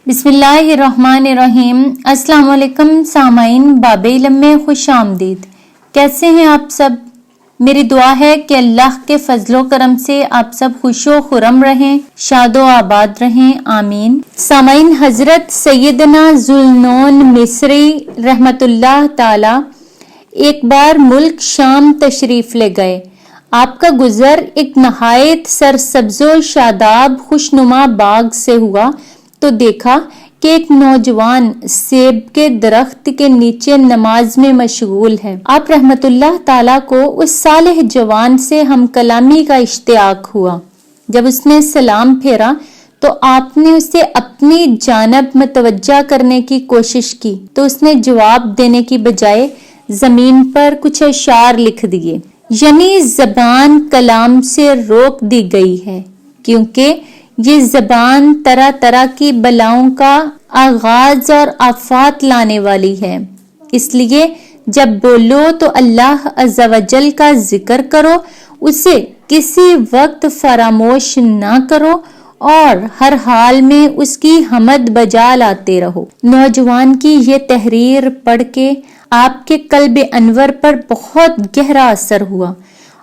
بسم اللہ الرحمن الرحیم۔ السلام علیکم سامعین، باب علم میں خوش آمدید۔ کیسے ہیں آپ سب؟ میری دعا ہے کہ اللہ کے فضل و کرم سے آپ سب خوش و خرم رہیں، شاد و آباد رہیں، آمین۔ سامعین، حضرت سیدنا ذوالنون مصری رحمت اللہ تعالی ایک بار ملک شام تشریف لے گئے۔ آپ کا گزر ایک نہایت سرسبز و شاداب خوشنما باغ سے ہوا تو دیکھا کہ ایک نوجوان سیب کے درخت کے نیچے نماز میں مشغول ہے۔ آپ رحمت اللہ تعالیٰ کو اس صالح جوان سے ہم کلامی کا اشتیاق ہوا۔ جب اس نے سلام پھیرا تو آپ نے اسے اپنی جانب متوجہ کرنے کی کوشش کی تو اس نے جواب دینے کی بجائے زمین پر کچھ اشعار لکھ دیے، یعنی زبان کلام سے روک دی گئی ہے، کیونکہ یہ زبان طرح طرح کی بلاؤں کا آغاز اور آفات لانے والی ہے۔ اس لیے جب بولو تو اللہ عز و جل کا ذکر کرو، اسے کسی وقت فراموش نہ کرو اور ہر حال میں اس کی حمد بجا لاتے رہو۔ نوجوان کی یہ تحریر پڑھ کے آپ کے قلب انور پر بہت گہرا اثر ہوا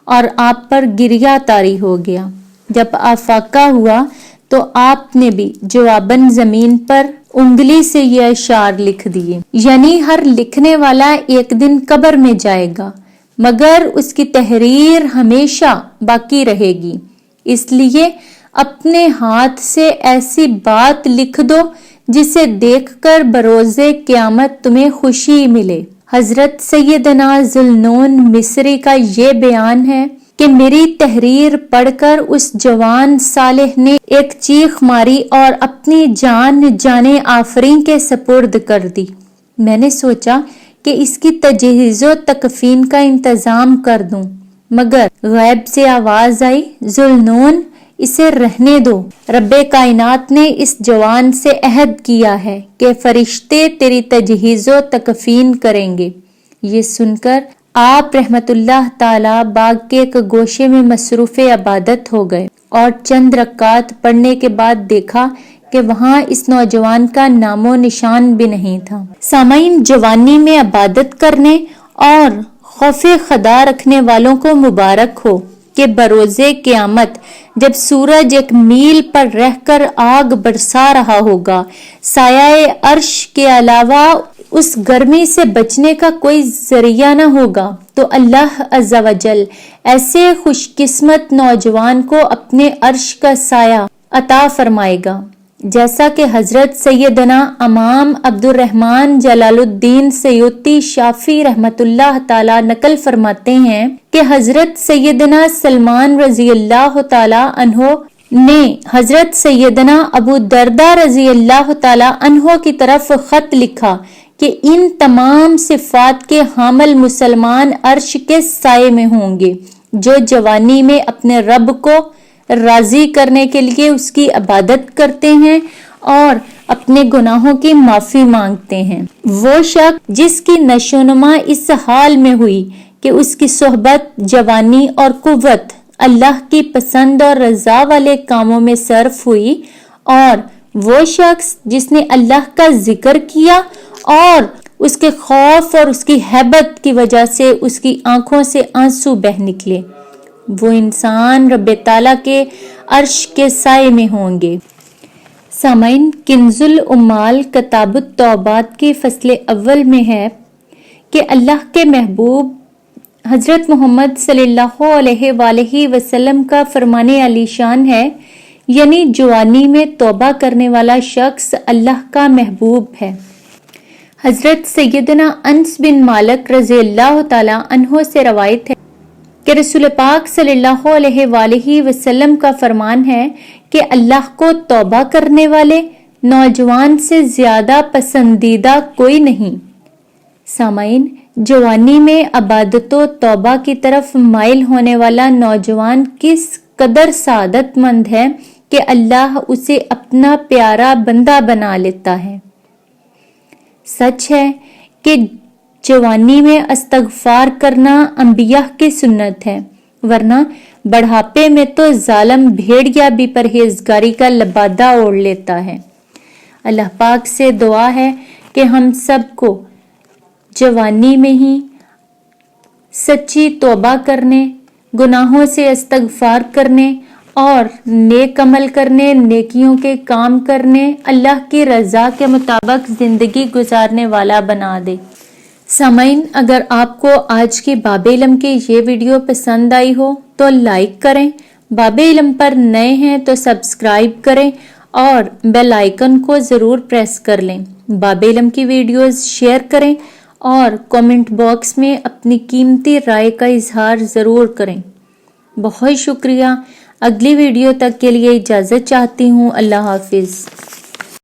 اور آپ پر گریہ طاری ہو گیا۔ جب آفاقہ ہوا تو آپ نے بھی جواباً زمین پر انگلی سے یہ اشعار لکھ دیے، یعنی ہر لکھنے والا ایک دن قبر میں جائے گا مگر اس کی تحریر ہمیشہ باقی رہے گی۔ اس لیے اپنے ہاتھ سے ایسی بات لکھ دو جسے دیکھ کر بروز قیامت تمہیں خوشی ملے۔ حضرت سیدنا ذوالنون مصری کا یہ بیان ہے کہ میری تحریر پڑھ کر اس جوان صالح نے ایک چیخ ماری اور اپنی جان جانے آفرین کے سپرد کر دی۔ میں نے سوچا کہ اس کی تجہیز و تکفین کا انتظام کر دوں، مگر غیب سے آواز آئی، ذوالنون اسے رہنے دو، رب کائنات نے اس جوان سے عہد کیا ہے کہ فرشتے تیری تجہیز و تکفین کریں گے۔ یہ سن کر آپ رحمت اللہ تعالی باغ کے ایک گوشے میں مصروف عبادت ہو گئے اور چند رکعات پڑھنے کے بعد دیکھا کہ وہاں اس نوجوان کا نام و نشان بھی نہیں تھا۔ سامعین، جوانی میں عبادت کرنے اور خوف خدا رکھنے والوں کو مبارک ہو کہ بروز قیامت جب سورج ایک میل پر رہ کر آگ برسا رہا ہوگا، سایہ عرش کے علاوہ اس گرمی سے بچنے کا کوئی ذریعہ نہ ہوگا، تو اللہ عز و جل ایسے خوش قسمت نوجوان کو اپنے عرش کا سایہ عطا فرمائے گا، جیسا کہ حضرت سیدنا امام عبد الرحمن جلال الدین سیوطی شافعی رحمت اللہ تعالی نقل فرماتے ہیں کہ حضرت سیدنا سلمان رضی اللہ تعالی عنہ نے حضرت سیدنا ابو درداء رضی اللہ تعالی عنہ کی طرف خط لکھا کہ ان تمام صفات کے حامل مسلمان عرش کے سائے میں ہوں گے، جو جوانی میں اپنے رب کو راضی کرنے کے لیے اس کی عبادت کرتے ہیں اور اپنے گناہوں کی معافی مانگتے ہیں۔ وہ شخص جس کی نشوونما اس حال میں ہوئی کہ اس کی صحبت، جوانی اور قوت اللہ کی پسند اور رضا والے کاموں میں صرف ہوئی، اور وہ شخص جس نے اللہ کا ذکر کیا اور اس کے خوف اور اس کی ہیبت کی وجہ سے اس کی آنکھوں سے آنسو بہہ نکلے، وہ انسان رب تعالیٰ کے عرش کے سائے میں ہوں گے۔ سامعین، کنز العمال کتاب التوبات کی فصل اول میں ہے کہ اللہ کے محبوب حضرت محمد صلی اللہ علیہ وآلہ وسلم کا فرمان علی شان ہے، یعنی جوانی میں توبہ کرنے والا شخص اللہ کا محبوب ہے۔ حضرت سیدنا انس بن مالک رضی اللہ تعالی عنہ سے روایت ہے کہ رسول پاک صلی اللہ علیہ وآلہ وسلم کا فرمان ہے کہ اللہ کو توبہ کرنے والے نوجوان سے زیادہ پسندیدہ کوئی نہیں۔ سامعین، جوانی میں عبادت و توبہ کی طرف مائل ہونے والا نوجوان کس قدر سعادت مند ہے کہ اللہ اسے اپنا پیارا بندہ بنا لیتا ہے۔ سچ ہے کہ جوانی میں استغفار کرنا انبیاء کی سنت ہے، ورنہ بڑھاپے میں تو ظالم بھیڑیا بھی پرہیزگاری کا لبادہ اوڑھ لیتا ہے۔ اللہ پاک سے دعا ہے کہ ہم سب کو جوانی میں ہی سچی توبہ کرنے، گناہوں سے استغفار کرنے اور نیک عمل کرنے، نیکیوں کے کام کرنے، اللہ کی رضا کے مطابق زندگی گزارنے والا بنا دے۔ سامعین، اگر آپ کو آج کی باب علم کی یہ ویڈیو پسند آئی ہو تو لائک کریں، باب علم پر نئے ہیں تو سبسکرائب کریں اور بیل آئیکن کو ضرور پریس کر لیں۔ باب علم کی ویڈیوز شیئر کریں اور کامنٹ باکس میں اپنی قیمتی رائے کا اظہار ضرور کریں۔ بہت شکریہ۔ اگلی ویڈیو تک کے لیے اجازت چاہتی ہوں۔ اللہ حافظ۔